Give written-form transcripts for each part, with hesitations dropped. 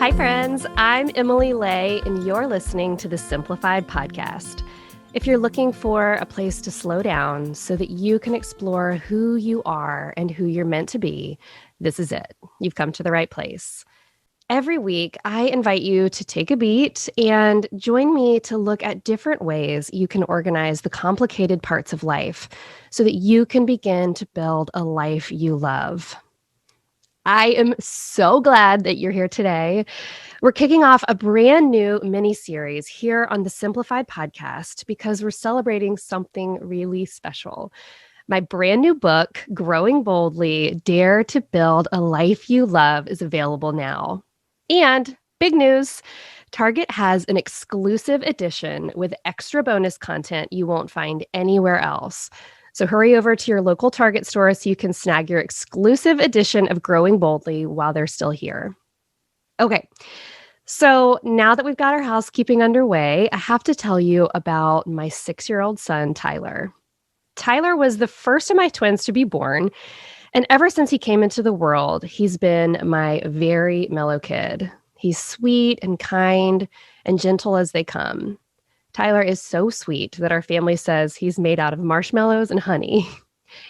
Hi, friends. I'm Emily Lay, and you're listening to the Simplified podcast. If you're looking for a place to slow down so that you can explore who you are and who you're meant to be, this is it. You've come to the right place. Every week, I invite you to take a beat and join me to look at different ways you can organize the complicated parts of life so that you can begin to build a life you love. I am so glad that you're here today. We're kicking off a brand new mini-series here on the Simplified podcast because we're celebrating something really special. My brand new book, Growing Boldly, Dare to Build a Life You Love, is available now. And big news, Target has an exclusive edition with extra bonus content you won't find anywhere else. So hurry over to your local Target store so you can snag your exclusive edition of Growing Boldly while they're still here. Okay, so now that we've got our housekeeping underway, I have to tell you about my 6-year-old son, Tyler. Tyler was the first of my twins to be born, and ever since he came into the world, he's been my very mellow kid. He's sweet and kind and gentle as they come. Tyler is so sweet that our family says he's made out of marshmallows and honey.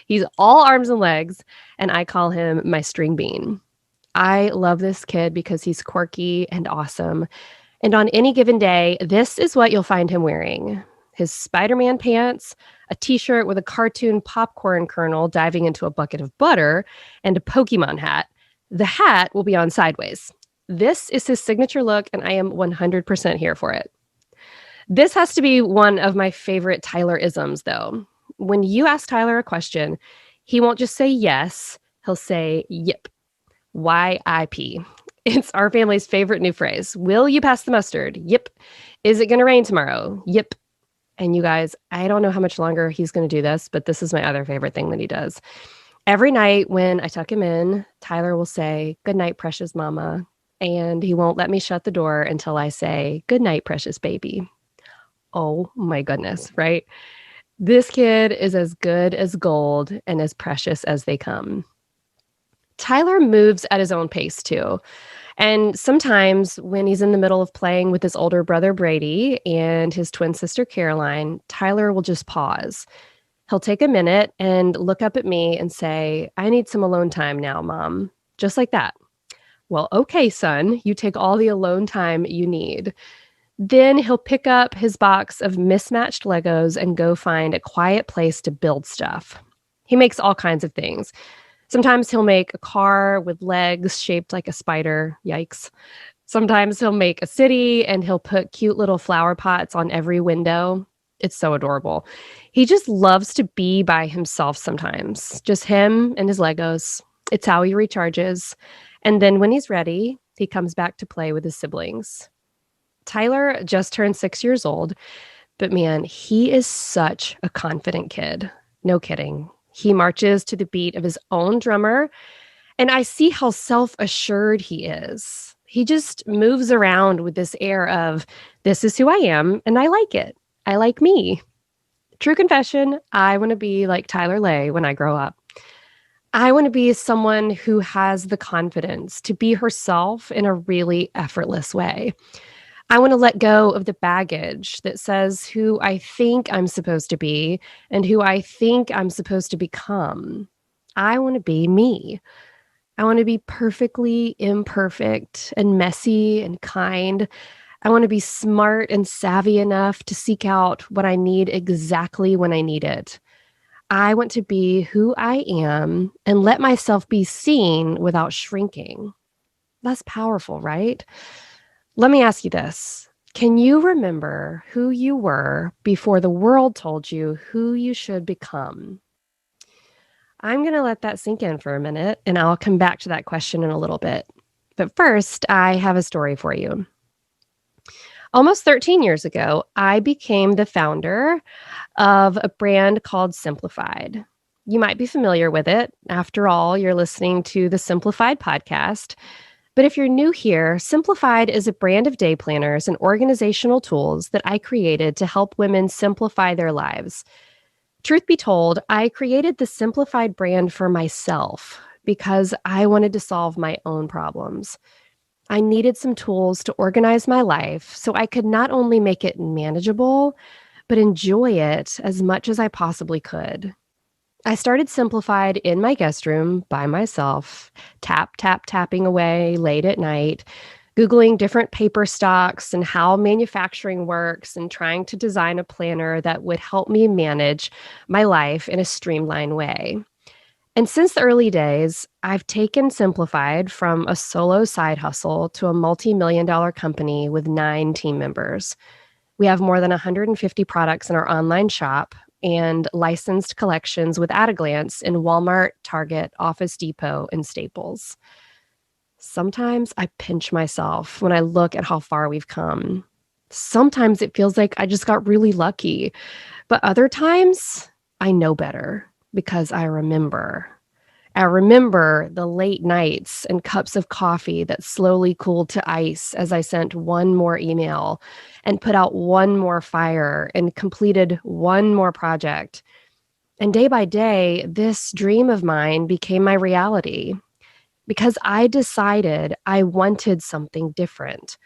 He's all arms and legs, and I call him my string bean. I love this kid because he's quirky and awesome. And on any given day, this is what you'll find him wearing: his Spider-Man pants, a t-shirt with a cartoon popcorn kernel diving into a bucket of butter, and a Pokemon hat. The hat will be on sideways. This is his signature look, and I am 100% here for it. This has to be one of my favorite Tyler-isms, though. When you ask Tyler a question, he won't just say yes, he'll say yip. Y-I-P. It's our family's favorite new phrase. Will you pass the mustard? Yip. Is it going to rain tomorrow? Yip. And you guys, I don't know how much longer he's going to do this, but this is my other favorite thing that he does. Every night when I tuck him in, Tyler will say, "Good night, precious mama." And he won't let me shut the door until I say, "Good night, precious baby." Oh my goodness, right? This kid is as good as gold and as precious as they come. Tyler moves at his own pace too. And sometimes when he's in the middle of playing with his older brother Brady and his twin sister Caroline, Tyler will just pause. He'll take a minute and look up at me and say, "I need some alone time now, Mom." Just like that. Well, okay, son, you take all the alone time you need. Then he'll pick up his box of mismatched Legos and go find a quiet place to build stuff. He makes all kinds of things. Sometimes he'll make a car with legs shaped like a spider. Yikes. Sometimes he'll make a city and he'll put cute little flower pots on every window. It's so adorable. He just loves to be by himself sometimes. Just him and his Legos. It's how he recharges. And then when he's ready, he comes back to play with his siblings. Tyler just turned 6 years old, but man, he is such a confident kid. No kidding. He marches to the beat of his own drummer, and I see how self-assured he is. He just moves around with this air of, "This is who I am, and I like it. I like me." True confession, I want to be like Tyler Lay when I grow up. I want to be someone who has the confidence to be herself in a really effortless way. I want to let go of the baggage that says who I think I'm supposed to be and who I think I'm supposed to become. I want to be me. I want to be perfectly imperfect and messy and kind. I want to be smart and savvy enough to seek out what I need exactly when I need it. I want to be who I am and let myself be seen without shrinking. That's powerful, right? Let me ask you this. Can you remember who you were before the world told you who you should become? I'm going to let that sink in for a minute, and I'll come back to that question in a little bit. But first, I have a story for you. Almost 13 years ago, I became the founder of a brand called Simplified. You might be familiar with it. After all, you're listening to the Simplified podcast. But if you're new here, Simplified is a brand of day planners and organizational tools that I created to help women simplify their lives. Truth be told, I created the Simplified brand for myself because I wanted to solve my own problems. I needed some tools to organize my life so I could not only make it manageable, but enjoy it as much as I possibly could. I started Simplified in my guest room by myself, tapping away late at night, Googling different paper stocks and how manufacturing works, and trying to design a planner that would help me manage my life in a streamlined way. And since the early days, I've taken Simplified from a solo side hustle to a multi-million-dollar company with 9 team members. We have more than 150 products in our online shop and licensed collections with at a glance in Walmart, Target, Office Depot, and Staples. Sometimes I pinch myself when I look at how far we've come. Sometimes it feels like I just got really lucky, but other times I know better because I remember. I remember the late nights and cups of coffee that slowly cooled to ice as I sent one more email and put out one more fire and completed one more project. And day by day, this dream of mine became my reality because I decided I wanted something different.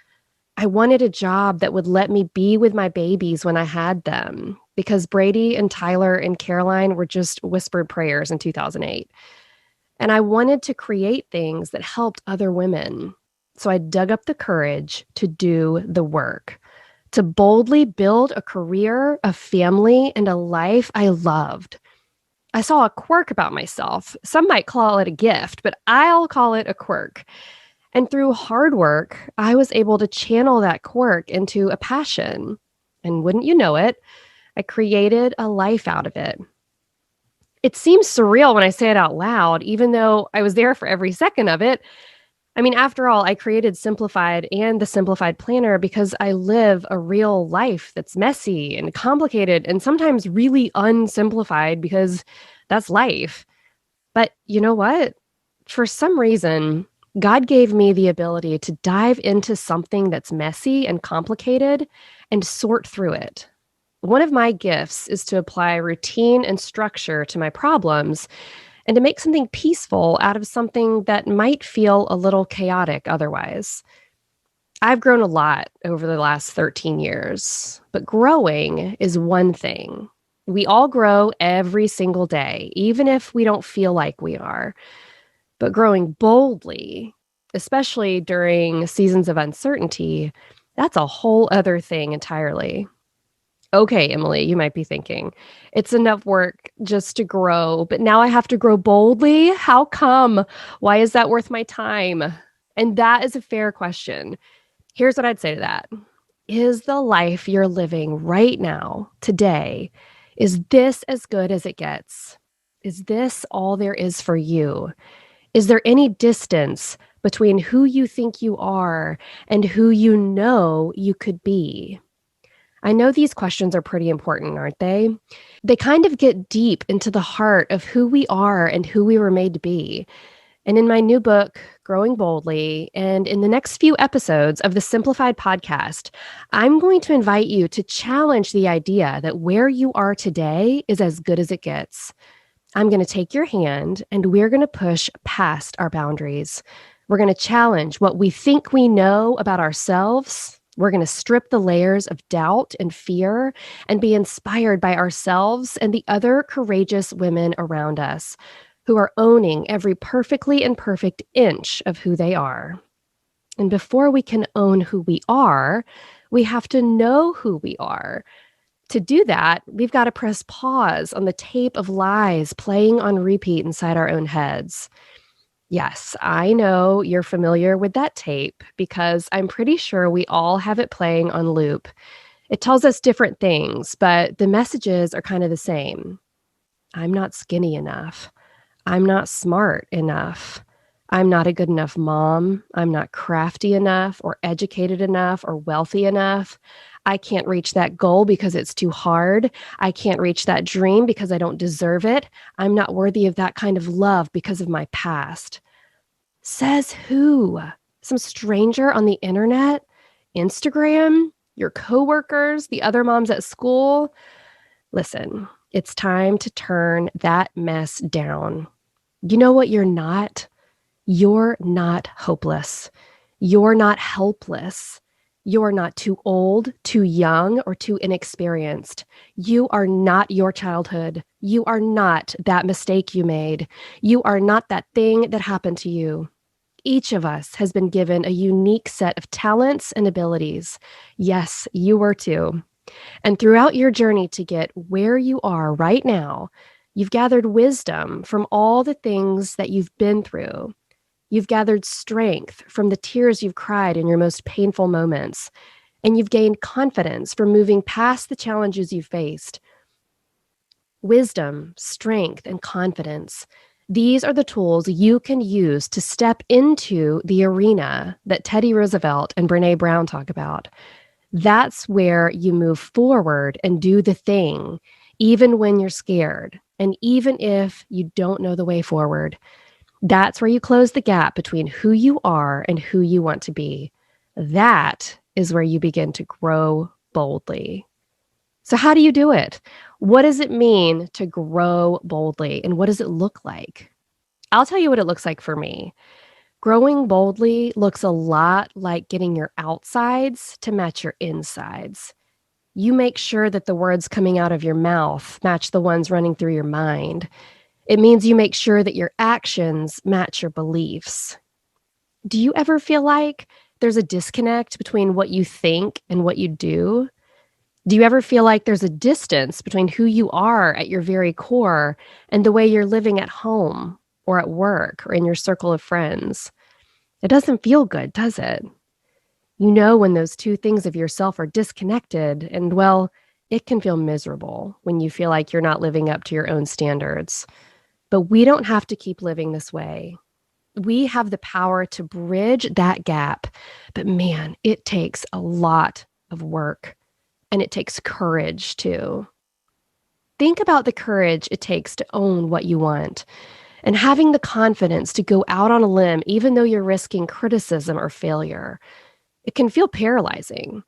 I wanted a job that would let me be with my babies when I had them, because Brady and Tyler and Caroline were just whispered prayers in 2008. And I wanted to create things that helped other women. So I dug up the courage to do the work, to boldly build a career, a family, and a life I loved. I saw a quirk about myself. Some might call it a gift, but I'll call it a quirk. And through hard work, I was able to channel that quirk into a passion. And wouldn't you know it, I created a life out of it. It seems surreal when I say it out loud, even though I was there for every second of it. I mean, after all, I created Simplified and the Simplified Planner because I live a real life that's messy and complicated and sometimes really unsimplified, because that's life. But you know what? For some reason, God gave me the ability to dive into something that's messy and complicated and sort through it. One of my gifts is to apply routine and structure to my problems and to make something peaceful out of something that might feel a little chaotic otherwise. I've grown a lot over the last 13 years, but growing is one thing. We all grow every single day, even if we don't feel like we are. But growing boldly, especially during seasons of uncertainty, that's a whole other thing entirely. Okay, Emily, you might be thinking, it's enough work just to grow, but now I have to grow boldly? How come? Why is that worth my time? And that is a fair question. Here's what I'd say to that. Is the life you're living right now, today, is this as good as it gets? Is this all there is for you? Is there any distance between who you think you are and who you know you could be? I know these questions are pretty important, aren't they? They kind of get deep into the heart of who we are and who we were made to be. And in my new book, Growing Boldly, and in the next few episodes of the Simplified podcast, I'm going to invite you to challenge the idea that where you are today is as good as it gets. I'm going to take your hand and we're going to push past our boundaries. We're going to challenge what we think we know about ourselves. We're going to strip the layers of doubt and fear and be inspired by ourselves and the other courageous women around us who are owning every perfectly imperfect inch of who they are. And before we can own who we are, we have to know who we are. To do that, we've got to press pause on the tape of lies playing on repeat inside our own heads. Yes, I know you're familiar with that tape because I'm pretty sure we all have it playing on loop. It tells us different things, but the messages are kind of the same. I'm not skinny enough. I'm not smart enough. I'm not a good enough mom. I'm not crafty enough or educated enough or wealthy enough. I can't reach that goal because it's too hard. I can't reach that dream because I don't deserve it. I'm not worthy of that kind of love because of my past. Says who? Some stranger on the internet? Instagram? Your coworkers? The other moms at school? Listen, it's time to turn that mess down. You know what you're not? You're not hopeless. You're not helpless. You're not too old, too young, or too inexperienced. You are not your childhood. You are not that mistake you made. You are not that thing that happened to you. Each of us has been given a unique set of talents and abilities. Yes, you were too. And throughout your journey to get where you are right now, you've gathered wisdom from all the things that you've been through. You've gathered strength from the tears you've cried in your most painful moments. And you've gained confidence from moving past the challenges you faced. Wisdom, strength, and confidence. These are the tools you can use to step into the arena that Teddy Roosevelt and Brene Brown talk about. That's where you move forward and do the thing, even when you're scared, and even if you don't know the way forward. That's where you close the gap between who you are and who you want to be. That is where you begin to grow boldly. So, how do you do it? What does it mean to grow boldly, and what does it look like? I'll tell you what it looks like for me. Growing boldly looks a lot like getting your outsides to match your insides. You make sure that the words coming out of your mouth match the ones running through your mind. It means you make sure that your actions match your beliefs. Do you ever feel like there's a disconnect between what you think and what you do? Do you ever feel like there's a distance between who you are at your very core and the way you're living at home or at work or in your circle of friends? It doesn't feel good, does it? You know when those two things of yourself are disconnected, and well, it can feel miserable when you feel like you're not living up to your own standards. But we don't have to keep living this way. We have the power to bridge that gap. But man, it takes a lot of work, and it takes courage too. Think about the courage it takes to own what you want and having the confidence to go out on a limb, even though you're risking criticism or failure. It can feel paralyzing,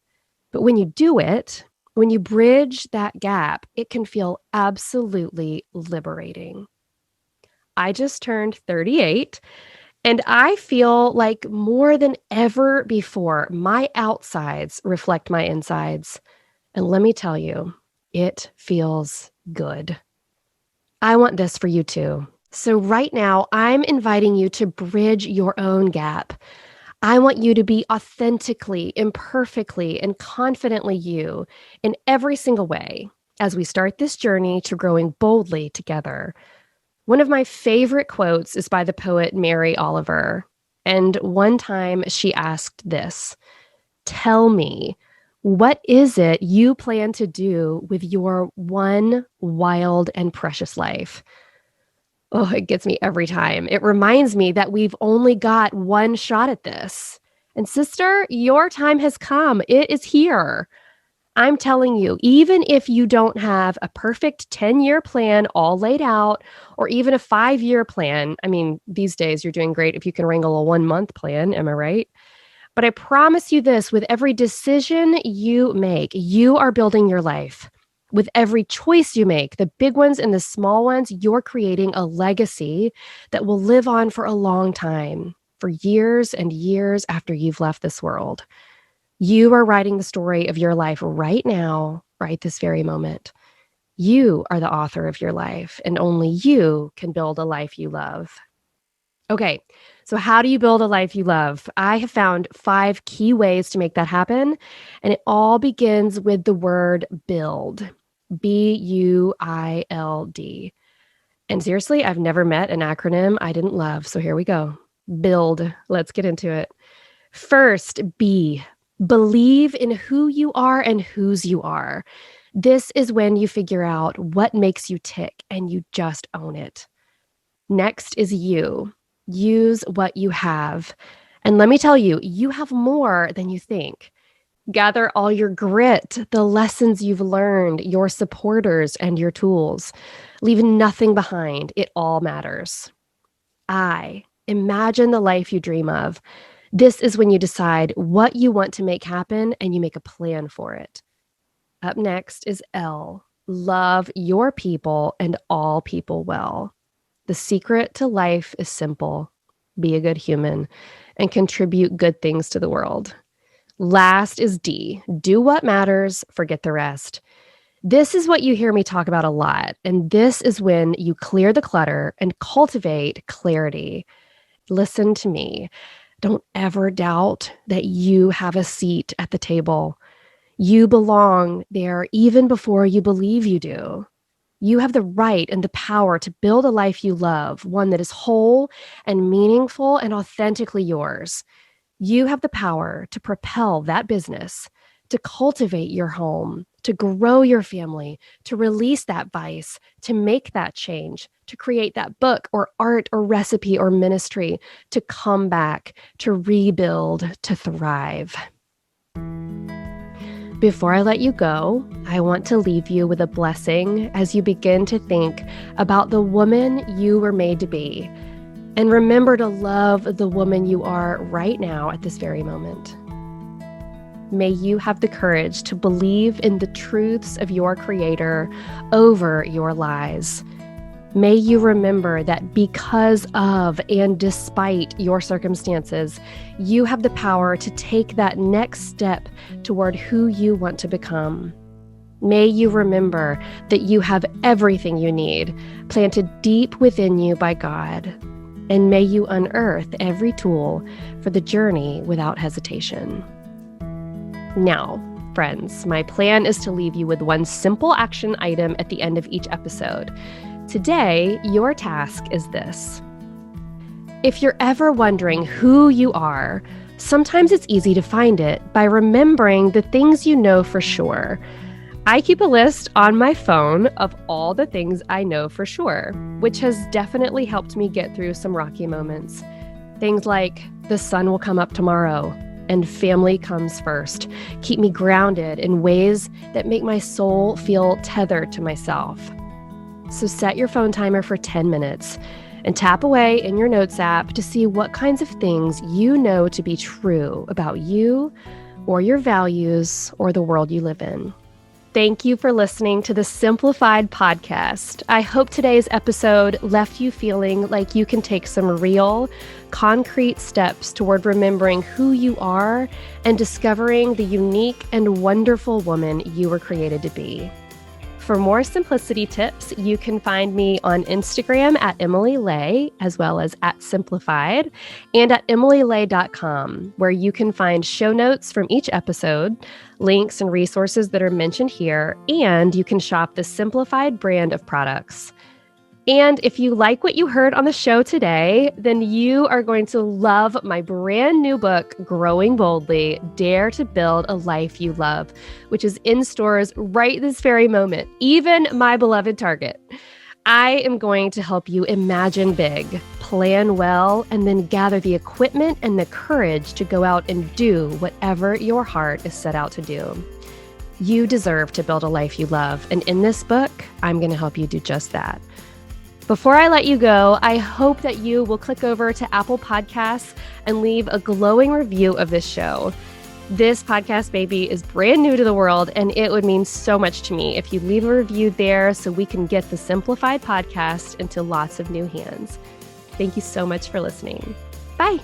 but when you do it, when you bridge that gap, it can feel absolutely liberating. I just turned 38, and I feel like more than ever before, my outsides reflect my insides. And let me tell you, it feels good. I want this for you too. So right now, I'm inviting you to bridge your own gap. I want you to be authentically, imperfectly, and confidently you in every single way as we start this journey to growing boldly together. One of my favorite quotes is by the poet Mary Oliver. And one time she asked this, "Tell me, what is it you plan to do with your one wild and precious life?" Oh, it gets me every time. It reminds me that we've only got one shot at this. And sister, your time has come. It is here. I'm telling you, even if you don't have a perfect 10-year plan all laid out, or even a 5-year plan, I mean, these days you're doing great if you can wrangle a 1-month plan, am I right? But I promise you this, with every decision you make, you are building your life. With every choice you make, the big ones and the small ones, you're creating a legacy that will live on for a long time, for years and years after you've left this world. You are writing the story of your life right now, right this very moment. You are the author of your life, and only you can build a life you love. Okay, so how do you build a life you love? I have found 5 key ways to make that happen, and it all begins with the word build. B-U-I-L-D. And seriously, I've never met an acronym I didn't love, so here we go. Build. Let's get into it. First, B. Believe in who you are and whose you are. This is when you figure out what makes you tick and you just own it. Next is you. Use what you have. And let me tell you, you have more than you think. Gather all your grit, the lessons you've learned, your supporters, and your tools. Leave nothing behind. It all matters. I. Imagine the life you dream of. This is when you decide what you want to make happen and you make a plan for it. Up next is L. Love your people and all people well. The secret to life is simple. be a good human, and contribute good things to the world. Last is D, do what matters, forget the rest. This is what you hear me talk about a lot, and this is when you clear the clutter and cultivate clarity. Listen to me. Don't ever doubt that you have a seat at the table. You belong there even before you believe you do. You have the right and the power to build a life you love, one that is whole and meaningful and authentically yours. You have the power to propel that business, to cultivate your home, to grow your family, to release that vice, to make that change, to create that book or art or recipe or ministry, to come back, to rebuild, to thrive. Before I let you go, I want to leave you with a blessing as you begin to think about the woman you were made to be. And remember to love the woman you are right now at this very moment. May you have the courage to believe in the truths of your Creator over your lies. May you remember that because of and despite your circumstances, you have the power to take that next step toward who you want to become. May you remember that you have everything you need planted deep within you by God. And may you unearth every tool for the journey without hesitation. Now, friends, my plan is to leave you with one simple action item at the end of each episode. Today, your task is this. If you're ever wondering who you are, sometimes it's easy to find it by remembering the things you know for sure. I keep a list on my phone of all the things I know for sure, which has definitely helped me get through some rocky moments. Things like the sun will come up tomorrow and family comes first keep me grounded in ways that make my soul feel tethered to myself. So set your phone timer for 10 minutes and tap away in your notes app to see what kinds of things you know to be true about you or your values or the world you live in. Thank you for listening to the Simplified podcast. I hope today's episode left you feeling like you can take some real, concrete steps toward remembering who you are and discovering the unique and wonderful woman you were created to be. For more simplicity tips, you can find me on Instagram at Emily Lay, as well as at Simplified, and at emilylay.com, where you can find show notes from each episode, links and resources that are mentioned here, and you can shop the Simplified brand of products. And if you like what you heard on the show today, then you are going to love my brand new book, Growing Boldly, Dare to Build a Life You Love, which is in stores right this very moment, even my beloved Target. I am going to help you imagine big, plan well, and then gather the equipment and the courage to go out and do whatever your heart is set out to do. You deserve to build a life you love, and in this book, I'm going to help you do just that. Before I let you go, I hope that you will click over to Apple Podcasts and leave a glowing review of this show. This podcast baby is brand new to the world, and it would mean so much to me if you leave a review there so we can get the Simplified podcast into lots of new hands. Thank you so much for listening. Bye.